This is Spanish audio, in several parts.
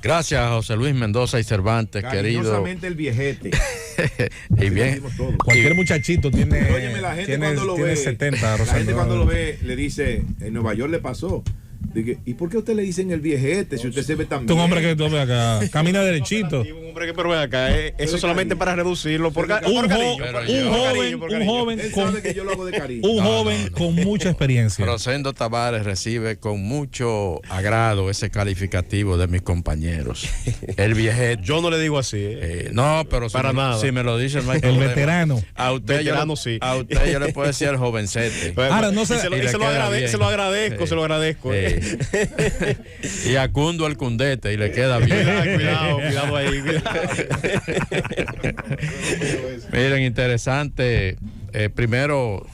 Gracias, José Luis Mendoza y Cervantes, querido. Cariñosamente el viejete. Y bien. Cualquier muchachito tiene, Óyeme, la gente cuando lo tiene ve, 70. la gente cuando lo ve le dice, en Nueva York le pasó. Dije, ¿y por qué usted le dicen el viejete si usted se ve tan Tú bien? un hombre que tú ves acá, camina derechito. Un hombre que, pero ven acá, eso solamente para reducirlo. Por Un joven Él con, sabe que yo lo hago de cariño. un joven con mucha experiencia. Rosendo Tavares recibe con mucho agrado ese calificativo de mis compañeros. El viejete. Yo no le digo así. No, pero para nada. Si me lo dicen, no hay El problema. veterano. A usted, Veterano, sí. A usted yo le puedo decir el jovencete. Ahora, no sé. se lo Y le queda bien. se lo agradezco, se lo agradezco. Y a Cundo el Cundete y le queda bien. Cuidado ahí. Miren, interesante. Primero,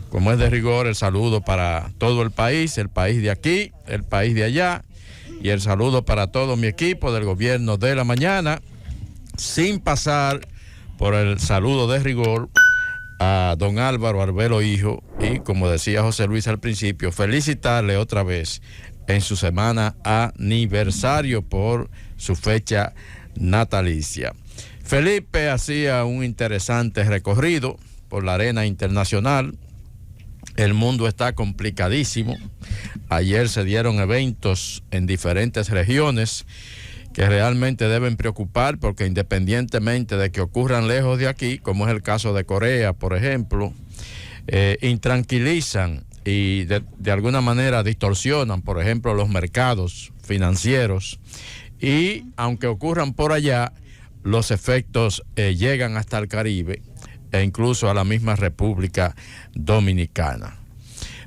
como es de rigor, el saludo para todo el país de aquí, el país de allá, y el saludo para todo mi equipo del gobierno de la mañana, sin pasar por el saludo de rigor a don Álvaro Arbelo Hijo, y como decía José Luis al principio, felicitarle otra vez en su semana aniversario por su fecha natalicia. Felipe hacía un interesante recorrido por la arena internacional. El mundo está complicadísimo. Ayer se dieron eventos en diferentes regiones que realmente deben preocupar, porque independientemente de que ocurran lejos de aquí, como es el caso de Corea, por ejemplo, intranquilizan y de alguna manera distorsionan, por ejemplo, los mercados financieros, y aunque ocurran por allá, los efectos llegan hasta el Caribe e incluso a la misma República Dominicana.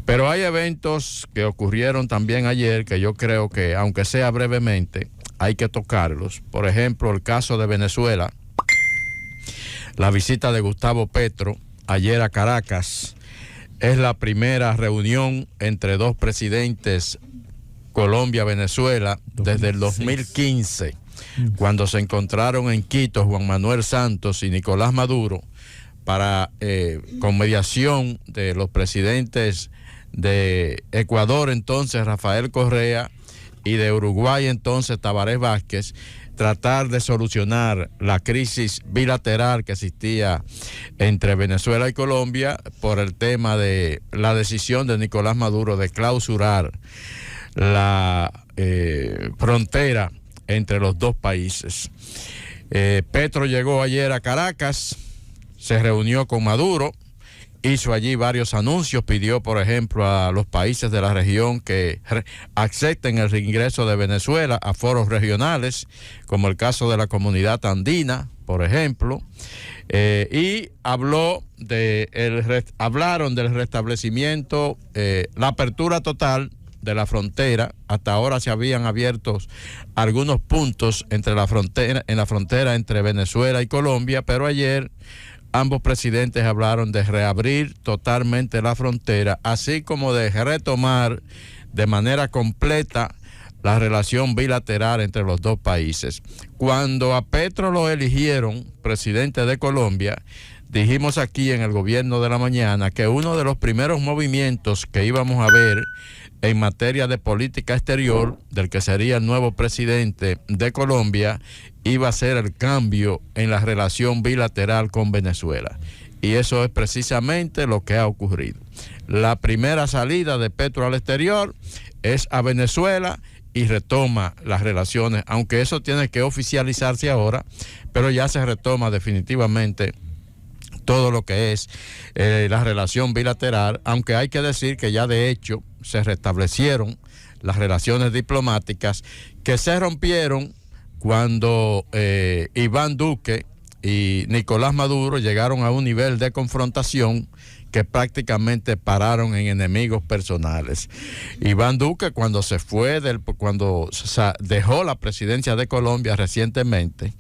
Pero hay eventos que ocurrieron también ayer que yo creo que, aunque sea brevemente, hay que tocarlos. Por ejemplo, el caso de Venezuela, la visita de Gustavo Petro ayer a Caracas. Es la primera reunión entre dos presidentes, Colombia-Venezuela, desde el 2015, cuando se encontraron en Quito Juan Manuel Santos y Nicolás Maduro, para, con mediación de los presidentes de Ecuador entonces, Rafael Correa, y de Uruguay entonces, Tabaré Vázquez, tratar de solucionar la crisis bilateral que existía entre Venezuela y Colombia por el tema de la decisión de Nicolás Maduro de clausurar la frontera entre los dos países. Petro llegó ayer a Caracas, se reunió con Maduro, hizo allí varios anuncios, pidió, por ejemplo, a los países de la región que acepten el reingreso de Venezuela a foros regionales, como el caso de la Comunidad Andina, por ejemplo, y hablaron del restablecimiento, la apertura total de la frontera. Hasta ahora se habían abierto algunos puntos en la frontera entre Venezuela y Colombia, pero ayer ambos presidentes hablaron de reabrir totalmente la frontera, así como de retomar de manera completa la relación bilateral entre los dos países. Cuando a Petro lo eligieron presidente de Colombia, dijimos aquí en el gobierno de la mañana que uno de los primeros movimientos que íbamos a ver en materia de política exterior del que sería el nuevo presidente de Colombia iba a ser el cambio en la relación bilateral con Venezuela. Y eso es precisamente lo que ha ocurrido. La primera salida de Petro al exterior es a Venezuela y retoma las relaciones, aunque eso tiene que oficializarse ahora, pero ya se retoma definitivamente todo lo que es la relación bilateral, aunque hay que decir que ya de hecho se restablecieron las relaciones diplomáticas que se rompieron cuando Iván Duque y Nicolás Maduro llegaron a un nivel de confrontación que prácticamente pararon en enemigos personales. Iván Duque, cuando dejó la presidencia de Colombia recientemente,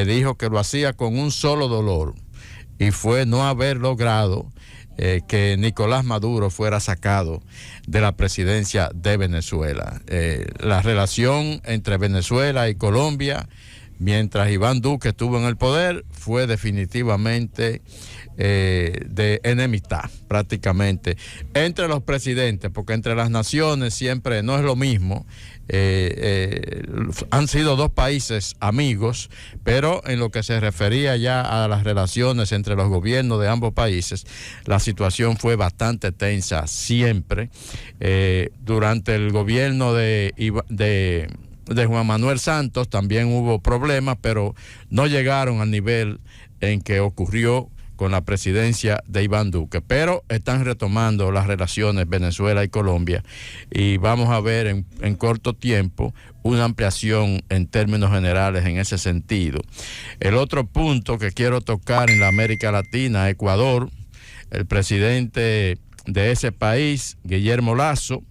dijo que lo hacía con un solo dolor, y fue no haber logrado que Nicolás Maduro fuera sacado de la presidencia de Venezuela. La relación entre Venezuela y Colombia mientras Iván Duque estuvo en el poder, fue definitivamente de enemistad prácticamente entre los presidentes, porque entre las naciones siempre no es lo mismo. Han sido dos países amigos, pero en lo que se refería ya a las relaciones entre los gobiernos de ambos países, la situación fue bastante tensa siempre. Durante el gobierno de Juan Manuel Santos también hubo problemas, pero no llegaron al nivel en que ocurrió con la presidencia de Iván Duque, pero están retomando las relaciones Venezuela y Colombia, y vamos a ver en corto tiempo una ampliación en términos generales en ese sentido. El otro punto que quiero tocar en la América Latina, Ecuador, el presidente de ese país, Guillermo Lasso,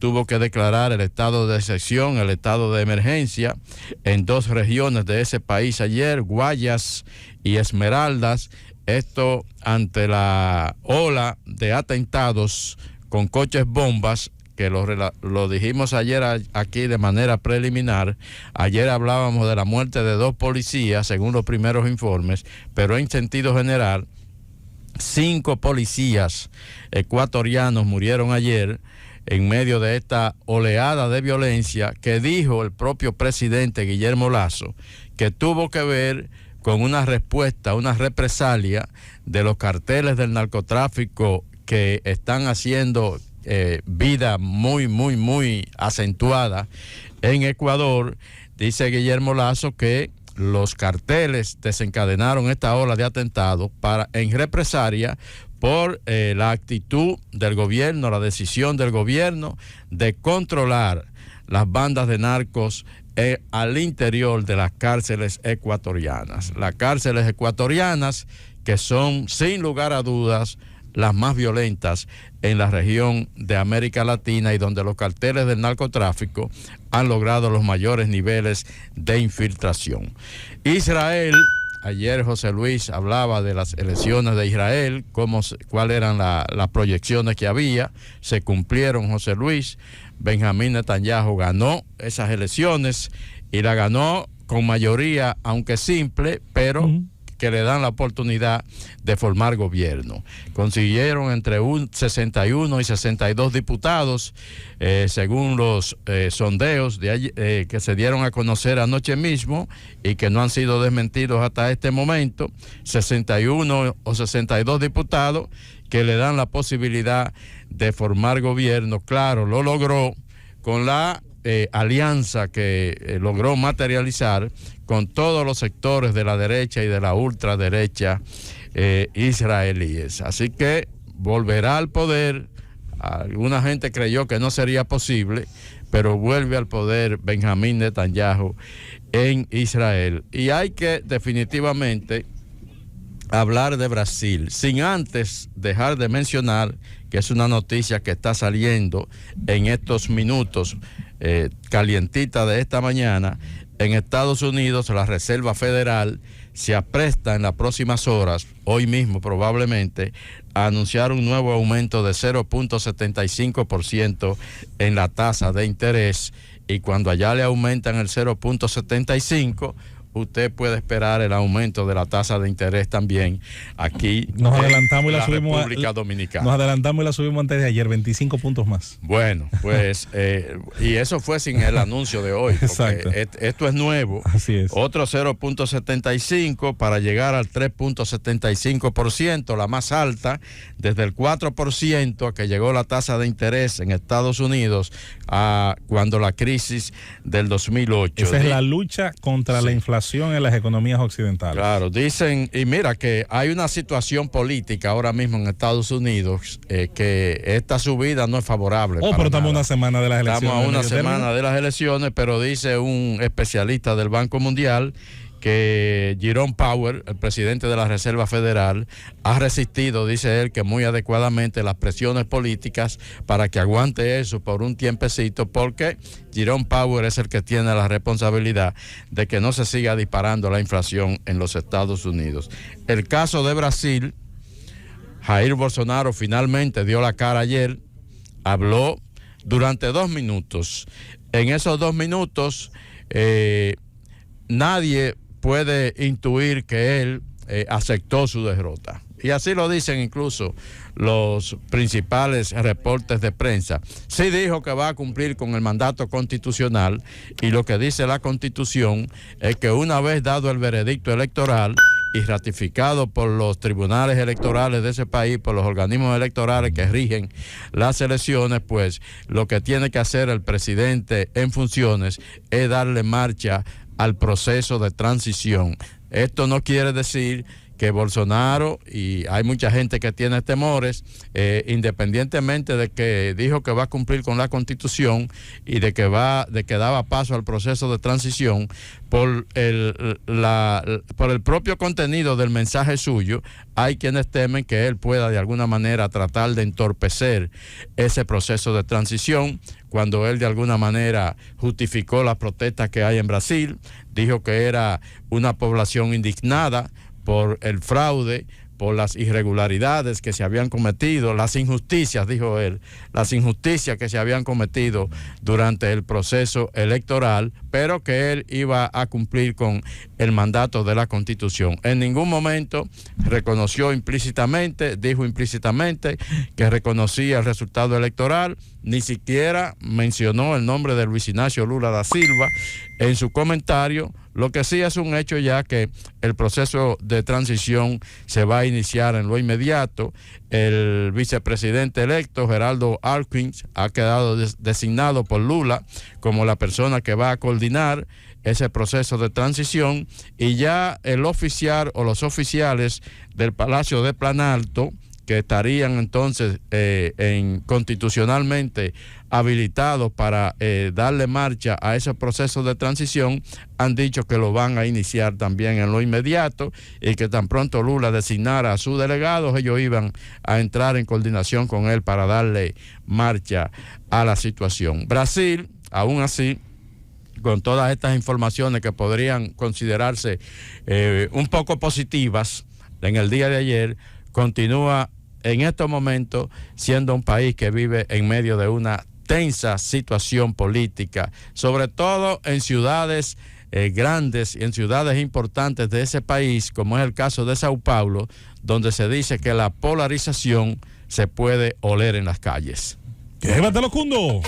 tuvo que declarar el estado de excepción, el estado de emergencia en dos regiones de ese país ayer, Guayas y Esmeraldas. Esto ante la ola de atentados con coches bombas, que lo dijimos ayer aquí de manera preliminar. Ayer hablábamos de la muerte de 2 policías, según los primeros informes, pero en sentido general, 5 policías ecuatorianos murieron ayer en medio de esta oleada de violencia que dijo el propio presidente Guillermo Lasso que tuvo que ver con una respuesta, una represalia de los carteles del narcotráfico que están haciendo vida muy acentuada en Ecuador. Dice Guillermo Lasso que los carteles desencadenaron esta ola de atentados en represalia por la actitud del gobierno, la decisión del gobierno de controlar las bandas de narcos al interior de las cárceles ecuatorianas. Las cárceles ecuatorianas que son, sin lugar a dudas, las más violentas en la región de América Latina, y donde los carteles del narcotráfico han logrado los mayores niveles de infiltración. Israel, ayer José Luis hablaba de las elecciones de Israel, cuáles eran las proyecciones que había. Se cumplieron, José Luis. Benjamín Netanyahu ganó esas elecciones y la ganó con mayoría, aunque simple, pero que le dan la oportunidad de formar gobierno. Consiguieron entre 61 y 62 diputados, según los sondeos que se dieron a conocer anoche mismo y que no han sido desmentidos hasta este momento. 61 o 62 diputados que le dan la posibilidad de formar gobierno. Claro, lo logró con la alianza que logró materializar con todos los sectores de la derecha y de la ultraderecha israelíes. Así que volverá al poder. Alguna gente creyó que no sería posible, pero vuelve al poder Benjamín Netanyahu en Israel. Y hay que definitivamente hablar de Brasil, sin antes dejar de mencionar que es una noticia que está saliendo en estos minutos, calientita de esta mañana. En Estados Unidos, la Reserva Federal se apresta en las próximas horas, hoy mismo probablemente, a anunciar un nuevo aumento de 0.75% en la tasa de interés, y cuando allá le aumentan el 0.75%, usted puede esperar el aumento de la tasa de interés también aquí en la República Dominicana. Nos adelantamos y la subimos antes de ayer, 25 puntos más. Bueno, pues, y eso fue sin el anuncio de hoy. Exacto. Esto es nuevo. Así es. Otro 0.75 para llegar al 3.75%, la más alta, desde el 4% a que llegó la tasa de interés en Estados Unidos cuando la crisis del 2008. Esa es la lucha contra la inflación en las economías occidentales. Claro, dicen, y mira que hay una situación política ahora mismo en Estados Unidos que esta subida no es favorable. Pero estamos a una semana de las elecciones. Estamos a una semana de las elecciones, pero dice un especialista del Banco Mundial que Jerome Powell, el presidente de la Reserva Federal, ha resistido, dice él, que muy adecuadamente las presiones políticas para que aguante eso por un tiempecito, porque Jerome Powell es el que tiene la responsabilidad de que no se siga disparando la inflación en los Estados Unidos. El caso de Brasil, Jair Bolsonaro finalmente dio la cara ayer, habló durante 2 minutos. En esos 2 minutos nadie puede intuir que él aceptó su derrota. Y así lo dicen incluso los principales reportes de prensa. Sí dijo que va a cumplir con el mandato constitucional, y lo que dice la Constitución es que una vez dado el veredicto electoral y ratificado por los tribunales electorales de ese país, por los organismos electorales que rigen las elecciones, pues lo que tiene que hacer el presidente en funciones es darle marcha al proceso de transición. Esto no quiere decir que Bolsonaro, y hay mucha gente que tiene temores, independientemente de que dijo que va a cumplir con la Constitución y de que daba paso al proceso de transición, por el propio contenido del mensaje suyo, hay quienes temen que él pueda de alguna manera tratar de entorpecer ese proceso de transición, cuando él de alguna manera justificó las protestas que hay en Brasil, dijo que era una población indignada por el fraude, por las irregularidades que se habían cometido, las injusticias, dijo él, las injusticias que se habían cometido durante el proceso electoral, pero que él iba a cumplir con el mandato de la Constitución. En ningún momento reconoció implícitamente, dijo implícitamente que reconocía el resultado electoral, ni siquiera mencionó el nombre de Luis Ignacio Lula da Silva en su comentario. Lo que sí es un hecho ya que el proceso de transición se va a iniciar en lo inmediato. El vicepresidente electo, Geraldo Alckmin, ha quedado designado por Lula como la persona que va a coordinar ese proceso de transición, y ya el oficial o los oficiales del Palacio de Planalto, que estarían entonces constitucionalmente habilitados para darle marcha a ese proceso de transición, han dicho que lo van a iniciar también en lo inmediato, y que tan pronto Lula designara a sus delegados, ellos iban a entrar en coordinación con él para darle marcha a la situación. Brasil, aún así, con todas estas informaciones que podrían considerarse un poco positivas en el día de ayer, continúa en estos momentos siendo un país que vive en medio de una tensa situación política, sobre todo en ciudades grandes y en ciudades importantes de ese país, como es el caso de Sao Paulo, donde se dice que la polarización se puede oler en las calles. ¡Llévatelo, Cundo!